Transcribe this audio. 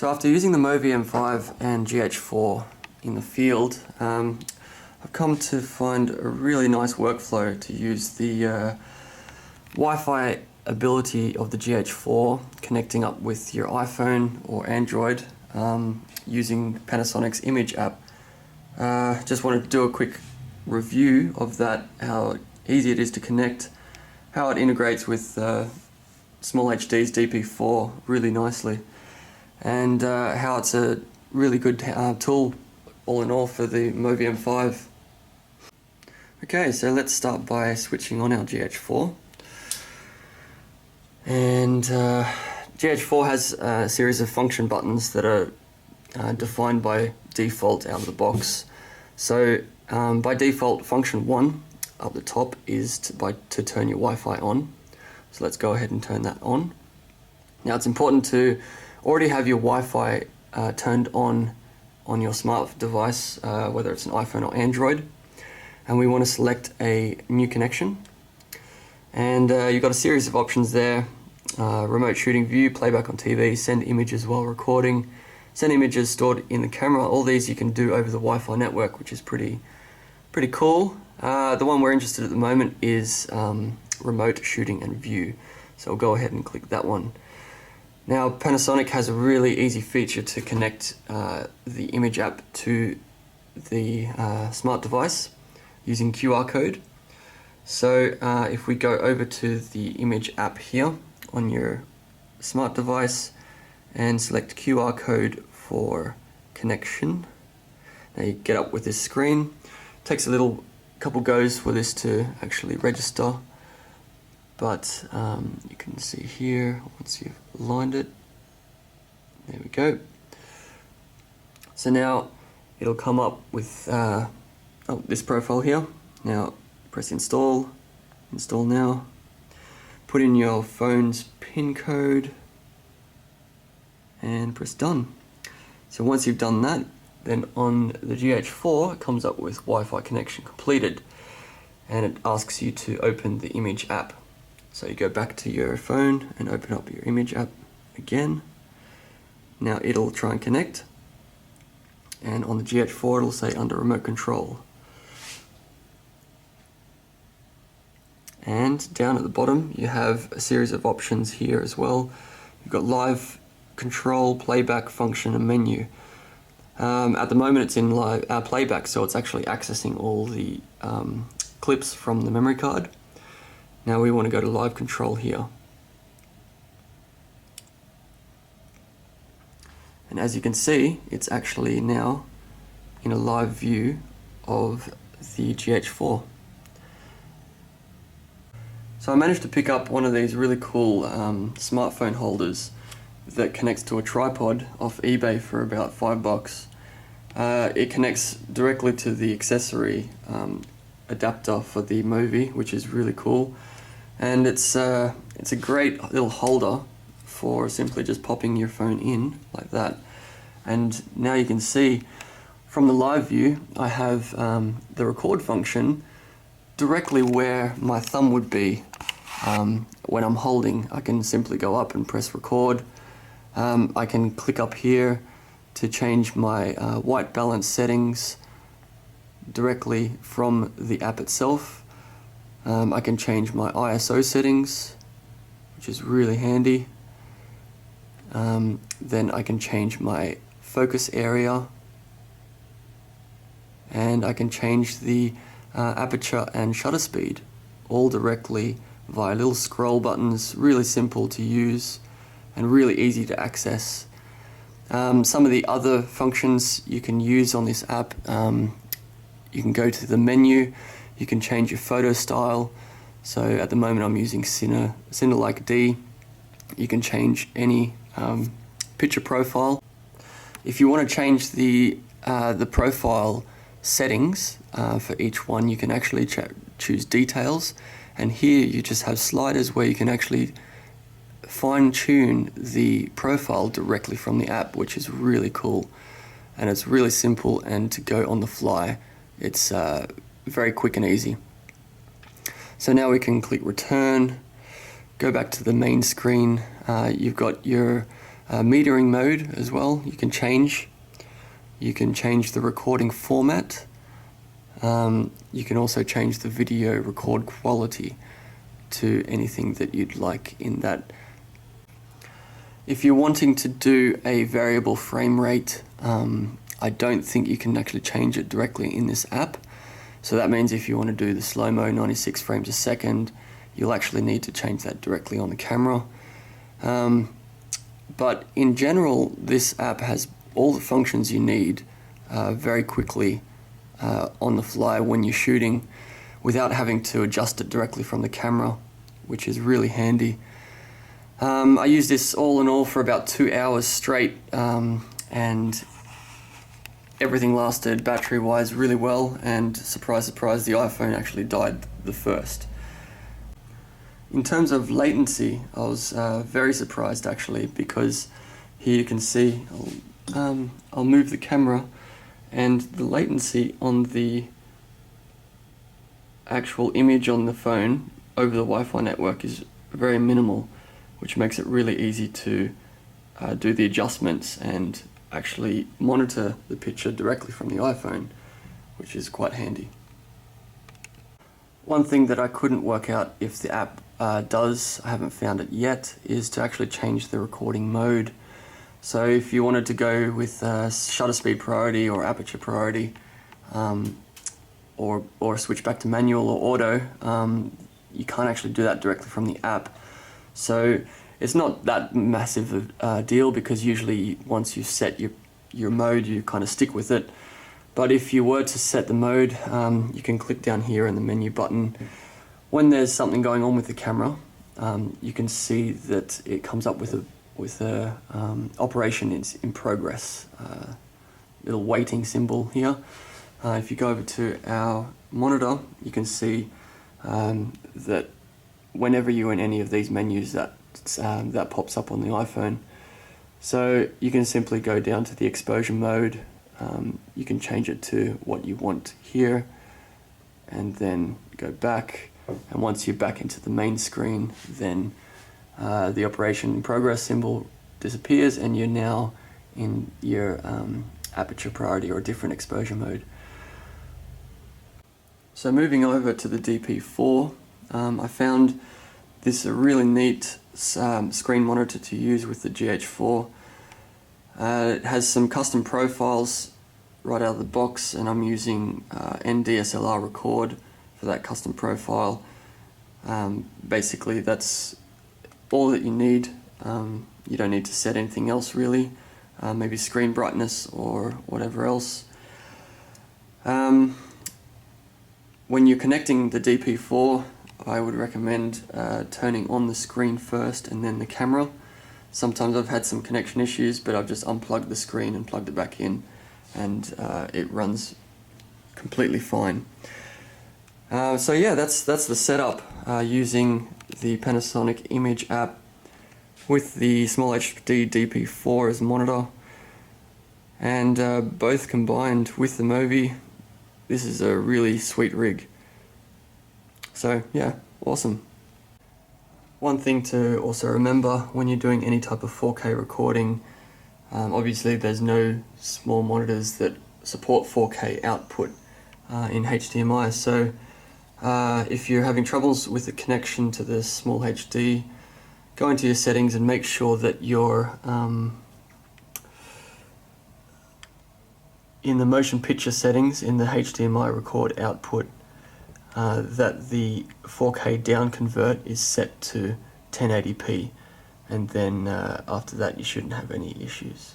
So after using the Movi M5 and GH4 in the field, I've come to find a really nice workflow to use the Wi-Fi ability of the GH4 connecting up with your iPhone or Android using Panasonic's Image App. Just wanted to do a quick review of that, how easy it is to connect, how it integrates with SmallHD's DP4 really nicely, and how it's a really good tool all in all for the Movi M5. Okay, so let's start by switching on our GH4. And GH4 has a series of function buttons that are defined by default out of the box. So by default, function 1 up the top is to turn your Wi-Fi on. So let's go ahead and turn that on. Now it's important to already have your Wi-Fi turned on your smart device, whether it's an iPhone or Android. And we want to select a new connection. And you've got a series of options there. Remote shooting view, playback on TV, send images while recording, send images stored in the camera. All these you can do over the Wi-Fi network, which is pretty cool. The one we're interested in at the moment is remote shooting and view. So we'll go ahead and click that one. Now Panasonic has a really easy feature to connect the Image App to the smart device using QR code. So if we go over to the Image App here on your smart device and select QR code for connection, now you get up with this screen. It takes a couple goes for this to actually register, but you can see here once you've aligned it, there we go. So now it'll come up with this profile here. Now press install now, put in your phone's PIN code and press done. So once you've done that, then on the GH4 it comes up with Wi-Fi connection completed, and it asks you to open the Image App. So you go back to your phone and open up your Image App again. Now it'll try and connect, and on the GH4 it'll say under remote control. And down at the bottom you have a series of options here as well. You've got live control, playback, function and menu. At the moment it's in live playback, so it's actually accessing all the clips from the memory card. Now we want to go to live control here. And as you can see, it's actually now in a live view of the GH4. So I managed to pick up one of these really cool smartphone holders that connects to a tripod off eBay for about $5. It connects directly to the accessory adapter for the Movi, which is really cool, and it's a great little holder for simply just popping your phone in like that. And now you can see from the live view I have the record function directly where my thumb would be when I'm holding. I can simply go up and press record. I can click up here to change my white balance settings directly from the app itself. I can change my ISO settings, which is really handy. Then I can change my focus area, and I can change the aperture and shutter speed all directly via little scroll buttons. Really simple to use and really easy to access. Some of the other functions you can use on this app, you can go to the menu, you can change your photo style. So at the moment I'm using Cine D. You can change any picture profile. If you want to change the profile settings for each one, you can actually choose details, and here you just have sliders where you can actually fine-tune the profile directly from the app, which is really cool, and it's really simple and to go on the fly. It's very quick and easy. So now we can click return, go back to the main screen. You've got your Metering mode as well, you can change. You can change the recording format. You can also change the video record quality to anything that you'd like in that. If you're wanting to do a variable frame rate, I don't think you can actually change it directly in this app. So that means if you want to do the slow-mo 96 frames a second, you'll actually need to change that directly on the camera. But in general, this app has all the functions you need very quickly on the fly when you're shooting without having to adjust it directly from the camera, which is really handy. I used this all in all for about 2 hours straight, and everything lasted battery-wise really well, and surprise, surprise, the iPhone actually died the first. In terms of latency, I was very surprised actually, because here you can see, I'll move the camera, and the latency on the actual image on the phone over the Wi-Fi network is very minimal, which makes it really easy to do the adjustments and actually monitor the picture directly from the iPhone, which is quite handy. One thing that I couldn't work out if the app does, I haven't found it yet, is to actually change the recording mode. So if you wanted to go with shutter speed priority or aperture priority, or switch back to manual or auto, you can't actually do that directly from the app. So it's not that massive a deal, because usually once you set your mode, you kind of stick with it. But if you were to set the mode, you can click down here in the menu button. When there's something going on with the camera, you can see that it comes up with a operation is in progress, little waiting symbol here. If you go over to our monitor, you can see that whenever you're in any of these menus, that pops up on the iPhone. So you can simply go down to the exposure mode. You can change it to what you want here, and then go back. And once you're back into the main screen, then the operation in progress symbol disappears, and you're now in your aperture priority or different exposure mode. So moving over to the DP4, I found this a really neat screen monitor to use with the GH4. It has some custom profiles right out of the box, and I'm using NDSLR record for that custom profile. Basically that's all that you need. You don't need to set anything else really, maybe screen brightness or whatever else. When you're connecting the DP4, I would recommend turning on the screen first and then the camera. Sometimes I've had some connection issues, but I've just unplugged the screen and plugged it back in, and it runs completely fine. So yeah, that's the setup using the Panasonic Image App with the SmallHD DP4 as monitor, and both combined with the Movi. This is a really sweet rig. So yeah, awesome. One thing to also remember when you're doing any type of 4K recording, obviously there's no small monitors that support 4K output in HDMI, so if you're having troubles with the connection to the SmallHD, go into your settings and make sure that you're in the motion picture settings in the HDMI record output, that the 4K down convert is set to 1080p, and then after that you shouldn't have any issues.